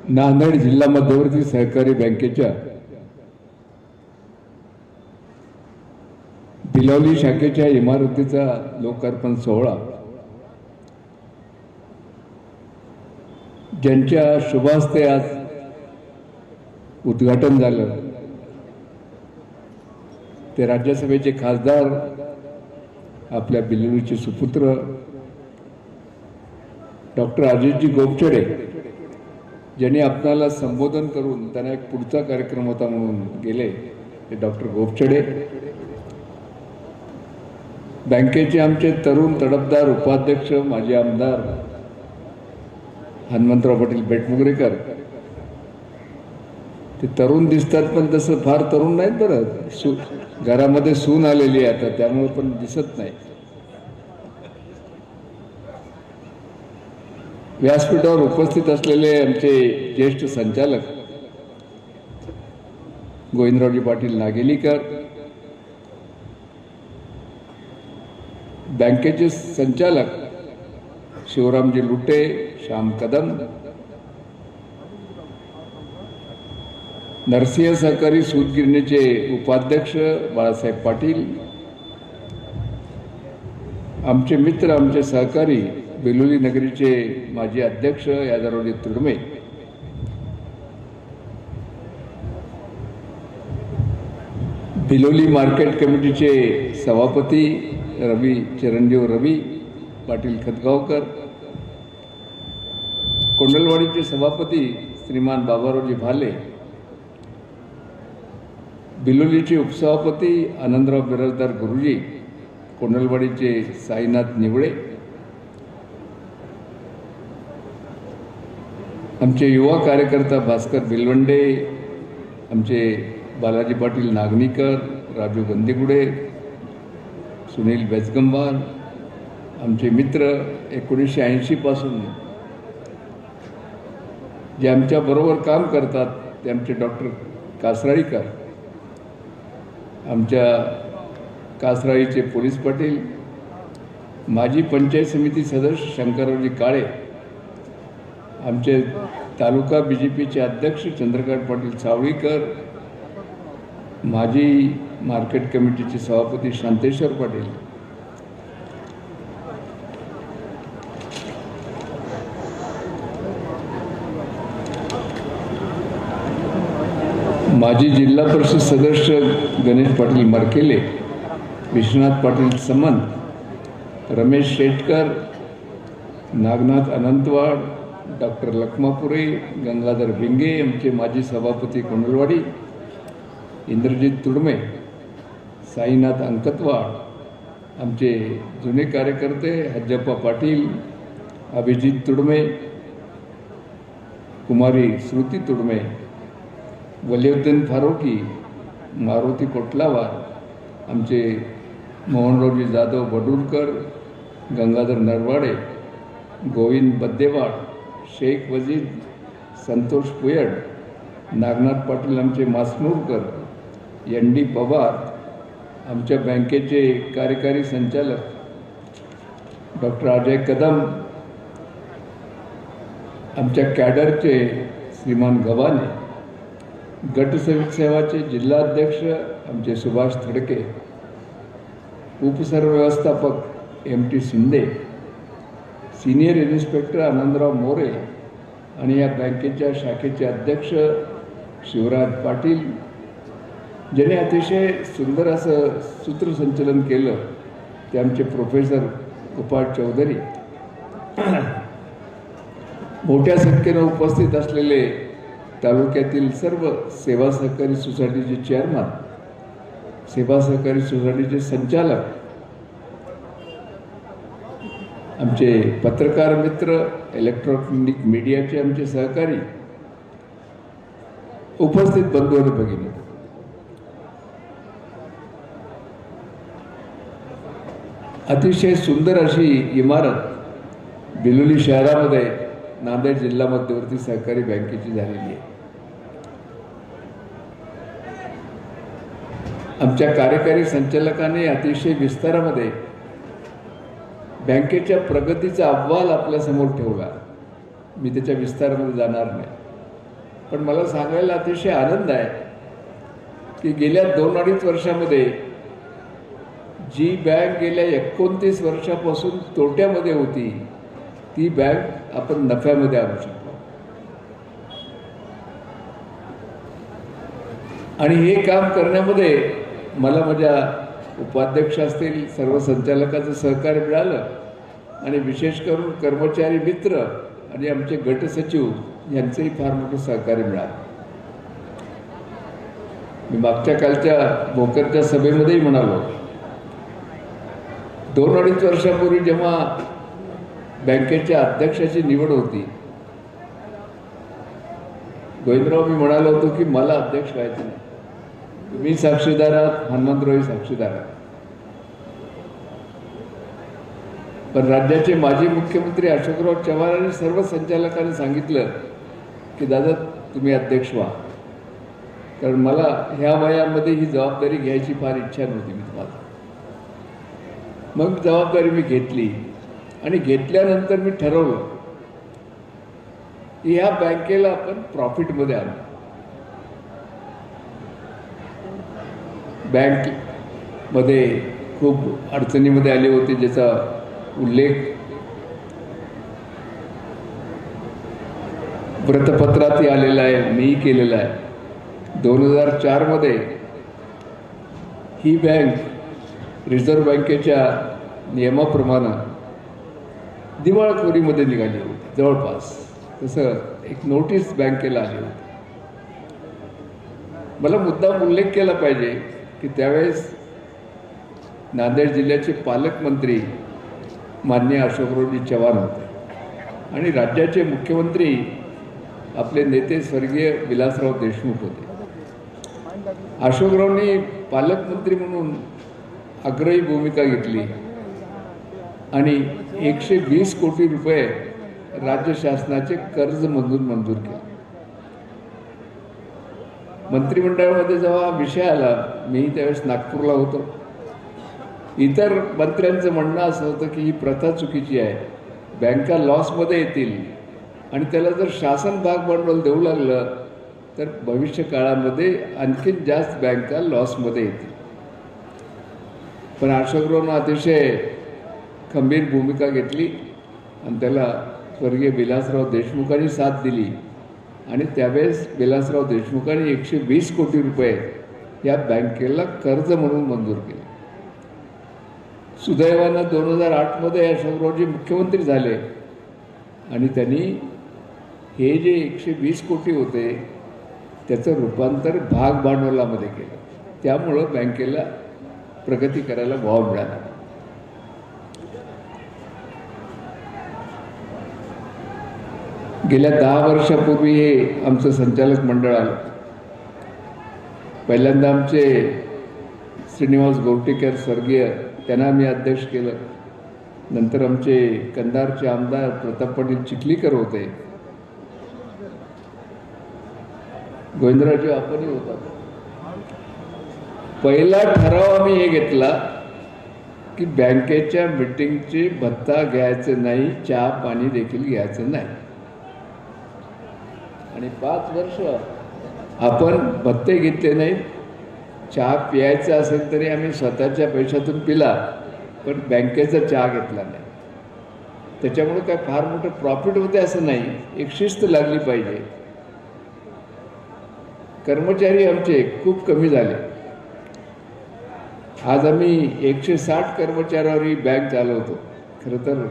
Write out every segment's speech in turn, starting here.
नांदेड जिल्हा मध्यवर्ती सहकारी बँकेच्या बिलोली शाखेच्या इमारतीचा लोकार्पण सोहळा ज्यांच्या शुभ हस्ते आज उद्घाटन झालं ते राज्यसभेचे खासदार आपल्या बिलोलीचे सुपुत्र डॉक्टर अजितजी गोपछडे ज्यांनी आपल्याला संबोधन करून त्यांना एक पुढचा कार्यक्रम होता म्हणून गेले ते डॉक्टर गोपछडे, बँकेचे आमचे तरुण तडफदार उपाध्यक्ष माजी आमदार हनुमंतराव पाटील बेटमुगरेकर. ते तरुण दिसतात पण तसं फार तरुण नाहीत बरं. घरामध्ये सून आलेली आहे आता त्यामुळे पण दिसत नाही. व्यासपीठावर उपस्थित असलेले आमचे ज्येष्ठ संचालक गोविंदरावजी पाटील नागेलीकर, बँकेचे संचालक शिवरामजी लुटे, श्याम कदम, नरसिंह सहकारी सूतगिरणीचे उपाध्यक्ष बाळासाहेब पाटील, आमचे मित्र आमचे सहकारी बिलोली नगरीचे माजी अध्यक्ष यादवरावजी तुडमे, बिलोली मार्केट कमिटीचे सभापती चिरंजीव रवी पाटील खतगावकर, कोंडलवाडीचे सभापती श्रीमान बाबारावजी भाले, बिलोलीचे उपसभापती आनंदराव बिराजदार गुरुजी, कोंडलवाडीचे साईनाथ निवळे, आमचे युवा कार्यकर्ता भास्कर बिलवंडे, आमचे बालाजी पाटील नागनीकर, राजू गंदीगुडे, सुनील बेजगंबार, आमचे मित्र 1980 पासून जे आमच्या बरोबर काम करतात ते आमचे डॉक्टर कासराळीकर, आमच्या कासराळीचे पोलीस पाटील, माजी पंचायत समिती सदस्य शंकररावजी काळे, आमचे तालुका बीजेपीचे अध्यक्ष चंद्रकांत पाटील सावळीकर, माजी मार्केट कमिटीचे सभापती शांतेश्वर पाटील, माजी जिल्हा परिषद सदस्य गणेश पाटील मरकेले, विश्वनाथ पाटील समन, रमेश शेटकर, नागनाथ अनंतवाड, डॉक्टर लखमापुरे, गंगाधर भिंगे, आमचे माजी सभापती कोंडलवाडी इंद्रजित तुडमे, साईनाथ अंकतवाड, आमचे जुने कार्यकर्ते हज्जप्पा पाटील, अभिजित तुडमे, कुमारी श्रुती तुडमे, वलिउद्दीन फारुकी, मारुती कोटलावार, आमचे मोहनरावजी जाधव बडूरकर, गंगाधर नरवाडे, गोविंद बद्देवाड, शेख वजीद, संतोष पुयड, नागनाथ पाटील आमचे मासनूरकर, एन डी पवार, आमच्या बँकेचे कार्यकारी संचालक डॉक्टर अजय कदम, आमच्या कॅडरचे श्रीमान गव्हाणे, गट सेवाचे जिल्हाध्यक्ष आमचे सुभाष थडके, उपसरव्यवस्थापक MT Shinde, senior inspector Anandrao More आणि या बँकेच्या शाखेचे अध्यक्ष शिवराज पाटील ज्यांनी अतिशय सुंदर असं सूत्रसंचलन केलं ते आमचे प्रोफेसर गोपाळ चौधरी, मोठ्या संख्येनं उपस्थित असलेले तालुक्यातील सर्व सेवा सहकारी सोसायटीचे चेअरमन, सेवा सहकारी सोसायटीचे संचालक, आमचे पत्रकार मित्र, इलेक्ट्रॉनिक मीडियाचे आमचे सहकारी, उपस्थित बंधू आणि भगिनी, अतिशय सुंदर अशी इमारत बिलोली शहरामध्ये नांदेड जिल्हा मध्यवर्ती सहकारी बँकेची झालेली आहे. आमच्या कार्यकारी संचालकाने अतिशय विस्तारामध्ये बँकेच्या प्रगतीचा अहवाल आपल्यासमोर ठेवला. मी त्याच्या विस्तारामध्ये जाणार नाही. पण मला सांगायला अतिशय आनंद आहे की गेल्या 2-2.5 वर्षामध्ये जी बँक गेल्या 29 वर्षापासून तोट्यामध्ये होती ती बँक आपण नफ्यामध्ये आणू शकतो. आणि हे काम करण्यामध्ये मला माझ्या उपाध्यक्ष असतील सर्व संचालकांचं सहकार्य मिळालं आणि विशेष करून कर्मचारी मित्र आणि आमचे गट सचिव यांचंही फार मोठं सहकार्य मिळालं. मी मागच्या कालच्या भोकरच्या सभेमध्येही म्हणालो, 2-2.5 वर्षापूर्वी जेव्हा बँकेच्या अध्यक्षाची निवड होती, गोविंदराव मी म्हणालो होतो की मला अध्यक्ष व्हायचं नाही, तुम्ही साक्षीदार आहात, हनुमंतरावही साक्षीदार आहात. पण राज्याचे माजी मुख्यमंत्री अशोकराव चव्हाण आणि सर्व संचालकांनी सांगितलं की दादा तुम्ही अध्यक्ष व्हा, कारण मला ह्या वयामध्ये ही जबाबदारी घ्यायची फार इच्छा नव्हती. मी तुम्हाला मग जबाबदारी मी घेतली आणि घेतल्यानंतर मी ठरवलं की ह्या बँकेला आपण प्रॉफिटमध्ये आणू. बँक मध्ये खूप अडचणीमध्ये आले होते, ज्याचा उल्लेख वृत्तपत्रातही आलेला आहे, मीही केलेला आहे. 2004 मध्ये ही बँक रिझर्व्ह बँकेच्या नियमाप्रमाणे दिवाळखोरीमध्ये निघाली होती जवळपास. तसं एक नोटीस बँकेला आली होती. मला मुद्दाम उल्लेख केला पाहिजे की त्यावेळेस नांदेड जिल्ह्याचे पालकमंत्री माननीय अशोकरावजी चव्हाण होते आणि राज्याचे मुख्यमंत्री आपले नेते स्वर्गीय विलासराव देशमुख होते. अशोकरावनी पालकमंत्री म्हणून आग्रही भूमिका घेतली आणि 120 कोटी रुपये राज्य शासनाचे कर्ज मंजूर केले. मंत्रिमंडळामध्ये जेव्हा विषय आला, मी त्यावेळेस नागपूरला होतो, इतर मंत्र्यांचं म्हणणं असं होतं की ही प्रथा चुकीची आहे, बँका लॉसमध्ये येतील आणि त्याला जर शासन भाग भांडवल देऊ लागलं तर भविष्य काळामध्ये आणखीन जास्त बँका लॉसमध्ये येतील. पण अशोकरावनं अतिशय खंबीर भूमिका घेतली आणि त्याला स्वर्गीय विलासराव देशमुखांनी साथ दिली आणि त्यावेळेस विलासराव देशमुखांनी 120 कोटी रुपये या बँकेला कर्ज म्हणून मंजूर केले. सुदैवानं 2008 मध्ये अशोकरावजी मुख्यमंत्री झाले आणि त्यांनी हे जे 120 कोटी होते त्याचं रूपांतर भाग भांडवलामध्ये केलं. त्यामुळं बँकेला प्रगती करायला वाव मिळाला. गेल्या 10 वर्षापूर्वी हे आमचं संचालक मंडळ आलं. पहिल्यांदा आमचे श्रीनिवास गोरटेकर स्वर्गीय, त्यांना मी अध्यक्ष केलं. नंतर आमचे कंधारचे आमदार प्रताप पाटील चिखलीकर होते. गोविंदरावजी आपणही होता. पहिला ठराव आम्ही हे घेतला की बँकेच्या मीटिंगचे भत्ता घ्यायचं नाही, चहा पाणी देखील घ्यायचं नाही. आणि 5 वर्ष आपण भत्ते घेतले नाहीत. चहा प्यायचा असेल तरी आम्ही स्वतःच्या पैशातून पिला, पण बँकेचा चहा घेतला नाही. त्याच्यामुळे काय फार मोठं प्रॉफिट होते असं नाही, एक शिस्त लागली पाहिजे. कर्मचारी आमचे खूप कमी झाले. आज आम्ही 160 कर्मचाऱ्यावर ही बँक चालवतो. खरं तर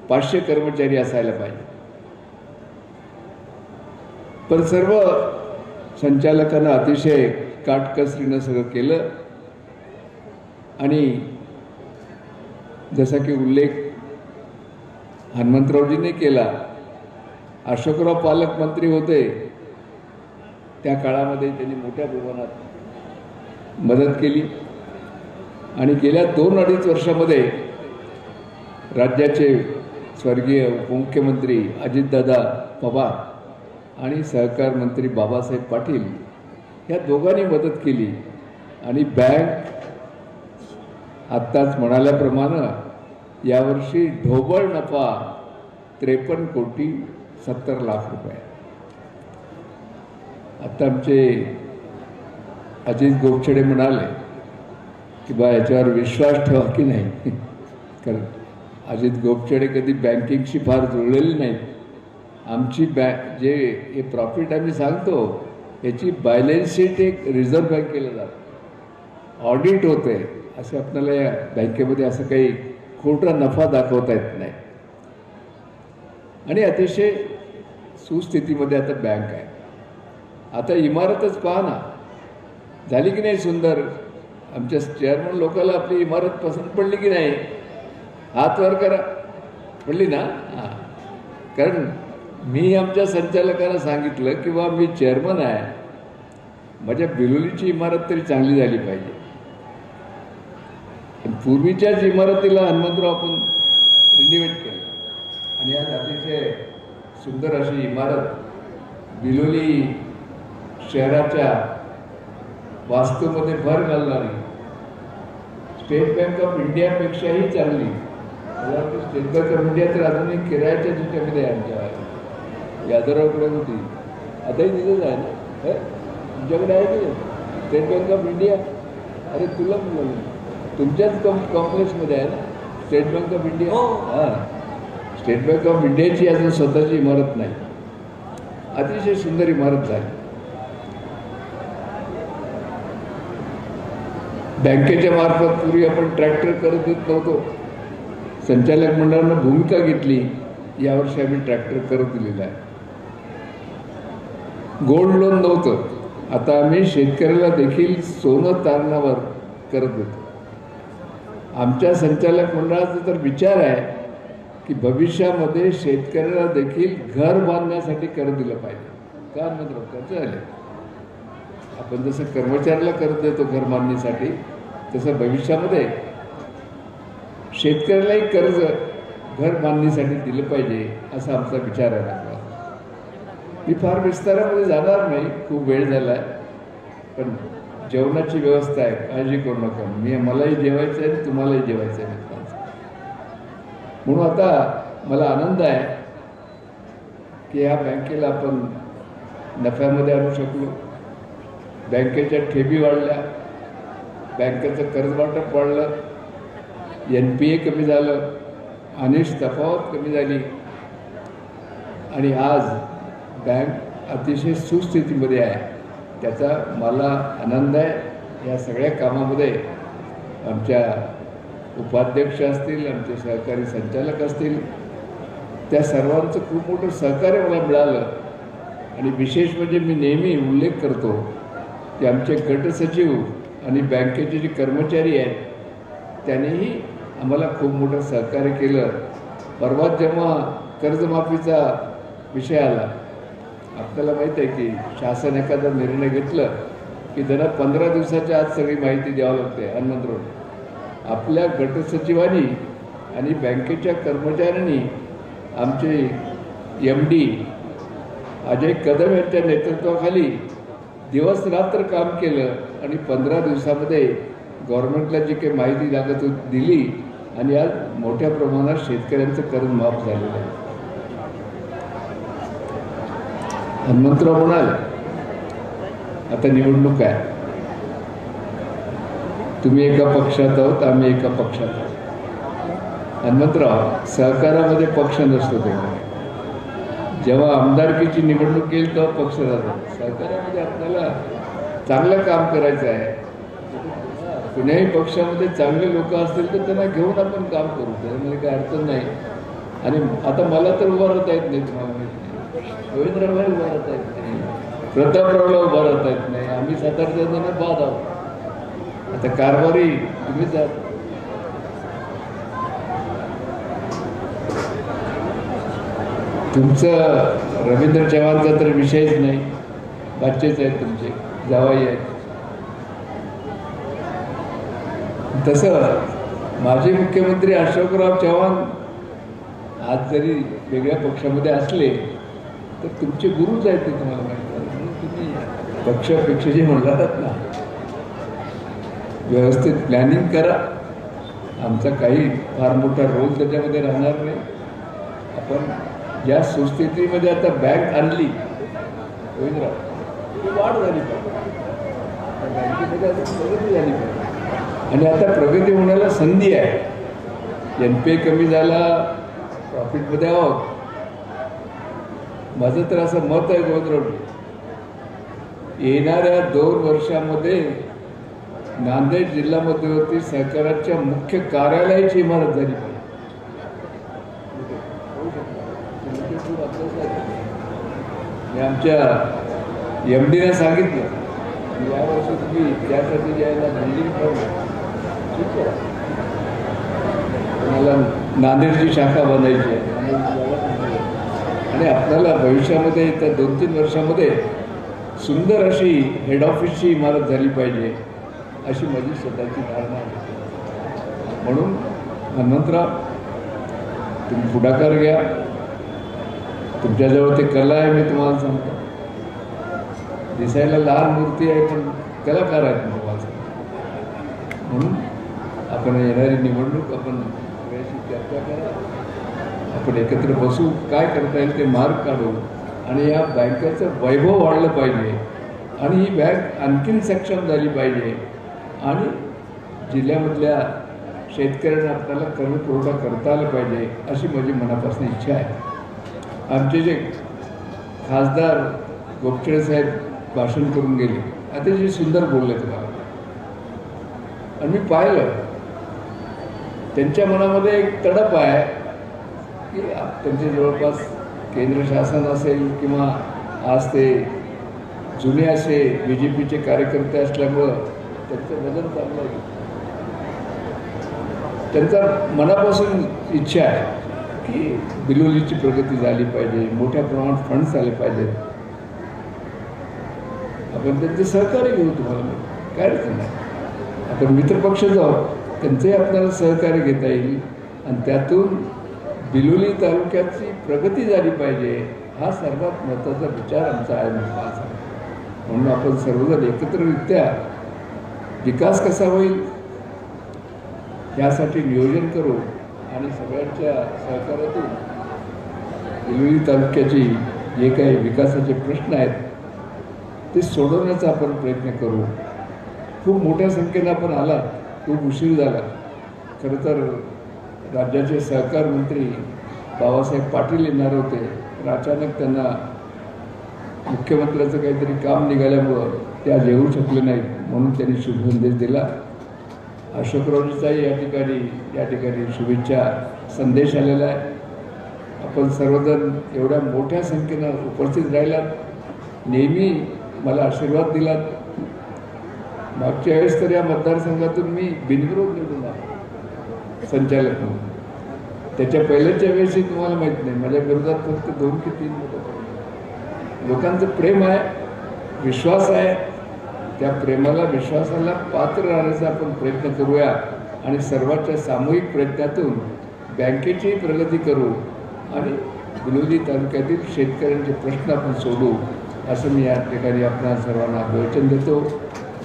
500 कर्मचारी असायला पाहिजे. पण सर्व संचालकांना अतिशय काटकसरीनं सगळं केलं आणि जसा की उल्लेख हनुमंतरावजींनी केला, अशोकराव पालकमंत्री होते त्या काळामध्ये त्यांनी मोठ्या प्रमाणात मदत केली आणि गेल्या 2-2.5 वर्षामध्ये राज्याचे स्वर्गीय उपमुख्यमंत्री अजितदादा पवार आणि सहकार मंत्री बाबासाहेब पाटील या दोघांनी मदत केली आणि बँक आत्ताच म्हणाल्याप्रमाणे यावर्षी ढोबळ नफा 53 कोटी 70 लाख रुपये. आता आमचे अजित गोपछडे म्हणाले की बा याच्यावर विश्वास ठेवा की नाही, कारण अजित गोपछडे कधी बँकिंगशी फार जुळलेली नाहीत. आमची जे हे प्रॉफिट आम्ही सांगतो याची बॅलन्स शीट एक रिझर्व्ह बँकेला जातं, ऑडिट होते. असं आपल्याला या बँकेमध्ये असं काही खोटा नफा दाखवता येत नाही. आणि अतिशय सुस्थितीमध्ये आता बँक आहे. आता इमारतच पहा ना, झाली की नाही सुंदर. आमच्या चेअरमन लोकांना आपली इमारत पसंत पडली की नाही, हात वर करा. पडली ना? हां. कारण मी आमच्या संचालकांना सांगितलं की बा मी चेअरमन आहे, माझ्या बिलोलीची इमारत तरी चांगली झाली पाहिजे. पूर्वीच्याच इमारतीला हनुमंतराव आपण रिनोव्हेट केलं आणि आज अतिशय सुंदर अशी इमारत बिलोली शहराच्या वास्तूमध्ये भर घालणारी, स्टेट बँक ऑफ इंडियापेक्षाही चांगली. स्टेट बँक ऑफ इंडिया तर अजूनही किरायाच्या जिच्यामध्ये आहे, आमच्या यादवरावकडे होती, आताही तिथेच आहे ना. तुमच्याकडे आहे की स्टेट बँक ऑफ इंडिया? अरे तुला तुमच्याच कॉम्प्लेक्समध्ये आहे ना स्टेट बँक ऑफ इंडिया. हां, स्टेट बँक ऑफ इंडियाची अजून स्वतःची इमारत नाही. अतिशय सुंदर इमारत झाली. बँकेच्या मार्फत पूर्वी आपण ट्रॅक्टर करत देत नव्हतो, संचालक मंडळानं भूमिका घेतली. यावर्षी आम्ही ट्रॅक्टर करत दिलेला आहे. गोल्ड लोन नव्हतं, आता आम्ही शेतकऱ्याला देखील सोनं तारणावर करत देतो. आमच्या संचालक मंडळाचा तर विचार आहे की भविष्यामध्ये शेतकऱ्याला देखील घर बांधण्यासाठी कर्ज दिलं पाहिजे. का म्हणजे कर्ज आले, आपण जसं कर्मचाऱ्याला कर्ज देतो घर बांधणीसाठी, तसं भविष्यामध्ये शेतकऱ्यालाही कर्ज घर बांधणीसाठी दिलं पाहिजे, असा आमचा विचार आहे. मी फार विस्तारामध्ये जाणार नाही, खूप वेळ झाला आहे. पण जेवणाची व्यवस्था आहे, काळजी करू नका. मलाही जेवायचं आहे, तुम्हालाही जेवायचं आहे मित्रांचं. म्हणून आता मला आनंद आहे की या बँकेला आपण नफ्यामध्ये आणू शकलो. बँकेच्या ठेवी वाढल्या, बँकेचं कर्ज वाटप वाढलं, NPA कमी झालं, अनिश तफावत कमी झाली आणि आज बँक अतिशय सुस्थितीमध्ये आहे. त्याचा मला आनंद आहे. या सगळ्या कामामध्ये आमच्या उपाध्यक्ष असतील, आमचे सहकारी संचालक असतील, त्या सर्वांचं खूप मोठं सहकार्य मला मिळालं. आणि विशेष म्हणजे मी नेहमी उल्लेख करतो की आमचे गटसचिव आणि बँकेचे जे कर्मचारी आहेत त्यांनीही आम्हाला खूप मोठं सहकार्य केलं. परवा जेव्हा कर्जमाफीचा विषय आला, आपल्याला माहीत आहे की शासन एखादा निर्णय घेतलं की त्यांना 15 दिवसाच्या आत सगळी माहिती द्यावी लागते. हनुमंतराव आपल्या गटसचिवांनी आणि बँकेच्या कर्मचाऱ्यांनी आमचे MD अजय कदम यांच्या नेतृत्वाखाली दिवस रात्र काम केलं आणि 15 दिवसामध्ये गव्हर्नमेंटला जी काही माहिती लागत होती दिली आणि आज मोठ्या प्रमाणात शेतकऱ्यांचं कर्ज माफ झालेलं आहे. हनुमंतराव म्हणाले आता निवडणूक आहे, तुम्ही एका पक्षात आहोत, आम्ही एका पक्षात आहोत. हनुमंतराव सहकारामध्ये पक्ष नसतो. तेव्हा जेव्हा आमदारकीची निवडणूक येईल तेव्हा पक्ष जातात. सहकारामध्ये आपल्याला चांगलं काम करायचं आहे. कुण्याही पक्षामध्ये चांगले लोक असतील तर त्यांना घेऊन आपण काम करू, त्याच्यामध्ये काही अडचण नाही. आणि आता मला तर उभा राहता येत नाही, तुम्हाला माहिती नाही, रवींद्रभाई उभा राहता येत नाही, प्रतापरावला उभा राहता येत नाही, आम्ही 7-8 जण बाद आहोत. आता कारभारी तुम्हीच आहात. तुमचं रवींद्र चव्हाणचा तर विषयच नाही, बच्चेच आहेत तुमचे, जावाई आहेत. तसं माजी मुख्यमंत्री अशोकराव चव्हाण आज जरी वेगळ्या पक्षामध्ये असले तर तुमचे गुरुच आहेत, ते तुम्हाला माहिती आहे. तुम्ही पक्षापेक्षा जे म्हणलात ना, व्यवस्थित प्लॅनिंग करा. आमचा काही फार मोठा रोल त्याच्यामध्ये राहणार नाही. आपण ज्या सुस्थितीमध्ये आता बँक आणली, रवींद्रराव ती वाढ झाली पाहिजे, त्या बँकेमध्ये अजून प्रगती झाली पाहिजे. आणि आता प्रगती होण्याला संधी आहे. NPA कमी झाला, प्रॉफिटमध्ये आहोत. माझं तर असं मत आहे गोविंदराव, येणाऱ्या 2 वर्षामध्ये नांदेड जिल्हा मध्यवर्ती सहकाराच्या मुख्य कार्यालयाची इमारत झाली पाहिजे. मी आमच्या MDने सांगितलं की यावर्षी तुम्ही त्यासाठी ज्याला बिल्डिंग ठीक आहे, मला नांदेडची शाखा बांधायची आहे आणि आपल्याला भविष्यामध्ये येत्या 2-3 वर्षामध्ये सुंदर अशी हेड ऑफिसची इमारत झाली पाहिजे, अशी माझी स्वतःची धारणा आहे. म्हणून हनुमंतराव, तुम्ही पुढाकार घ्या. तुमच्याजवळ ते कला आहे, मी तुम्हाला सांगतो. दिसायला लहान मूर्ती आहे, पण कलाकार आहेत मी तुम्हाला सांगतो. म्हणून आपण येणारी निवडणूक आपण सगळ्याशी चर्चा करा, आपण एकत्र बसू, काय करता येईल ते मार्ग काढू आणि या बँकेचं वैभव वाढलं पाहिजे आणि ही बँक आणखीन सक्षम झाली पाहिजे आणि जिल्ह्यामधल्या शेतकऱ्यांना आपल्याला कर्जपुरवठा करता आला पाहिजे, अशी माझी मनापासून इच्छा आहे. आमचे जे खासदार गोपछडे साहेब भाषण करून गेले, अतिशय सुंदर बोलले तुम्हाला, आणि मी पाहिलं त्यांच्या मनामध्ये एक तडप आहे की त्यांचे जवळपास केंद्र शासन असेल किंवा आज ते जुने असे BJPचे कार्यकर्ते असल्यामुळं त्यांचं वजन चांगलं आहे. त्यांचा मनापासून इच्छा आहे की बिलोलीची प्रगती झाली पाहिजे, मोठ्या प्रमाणात फंड्स आले पाहिजेत. आपण त्यांचे सहकार्य घेऊ, तुम्हाला काय अडचण नाही. आपण मित्रपक्ष जाऊ, त्यांचंही आपल्याला सहकार्य घेता येईल आणि त्यातून बिलोली तालुक्याची प्रगती झाली पाहिजे, हा सर्वात महत्त्वाचा विचार आमचा आहे. म्हणून आपण सर्वजण एकत्ररित्या विकास कसा होईल यासाठी नियोजन करू आणि सगळ्यांच्या सहकार्यातून बिलोली तालुक्याची जे काही विकासाचे प्रश्न आहेत ते सोडवण्याचा आपण प्रयत्न करू. खूप मोठ्या संख्येनं आपण आला, खूप उशीर झाला. खरं तर राज्याचे सहकार मंत्री बाबासाहेब पाटील येणार होते, पण अचानक त्यांना मुख्यमंत्र्याचं काहीतरी काम निघाल्यामुळं ते आज येऊ शकले नाहीत, म्हणून त्यांनी शुभसंदेश दिला. अशोकरावजीचाही या ठिकाणी शुभेच्छा संदेश आलेला आहे. आपण सर्वजण एवढ्या मोठ्या संख्येनं उपस्थित राहिलात, नेहमी मला आशीर्वाद दिलात. मागच्या वेळेस तर या मतदारसंघातून मी बिनविरोध निवडून आलो संचालक म्हणून. त्याच्या पहिल्याच्या वेळेसही तुम्हाला माहीत नाही, माझ्या विरोधात फक्त 2 की 3 मतं. लोकांचं प्रेम आहे, विश्वास आहे. त्या प्रेमाला, विश्वासाला पात्र राहण्याचा आपण प्रयत्न करूया आणि सर्वांच्या सामूहिक प्रयत्नातून बँकेची प्रगती करू आणि बिलोली तालुक्यातील शेतकऱ्यांचे प्रश्न आपण सोडू, असं मी या ठिकाणी आपल्या सर्वांना वचन देतो.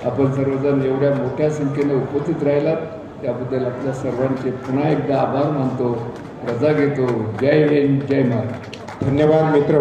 आपण सर्वजण एवढ्या मोठ्या संख्येनं उपस्थित राहिलात त्याबद्दल आपल्या सर्वांचे पुन्हा एकदा आभार मानतो, रजा घेतो. जय हिंद, जय महाराष्ट्र. धन्यवाद मित्र.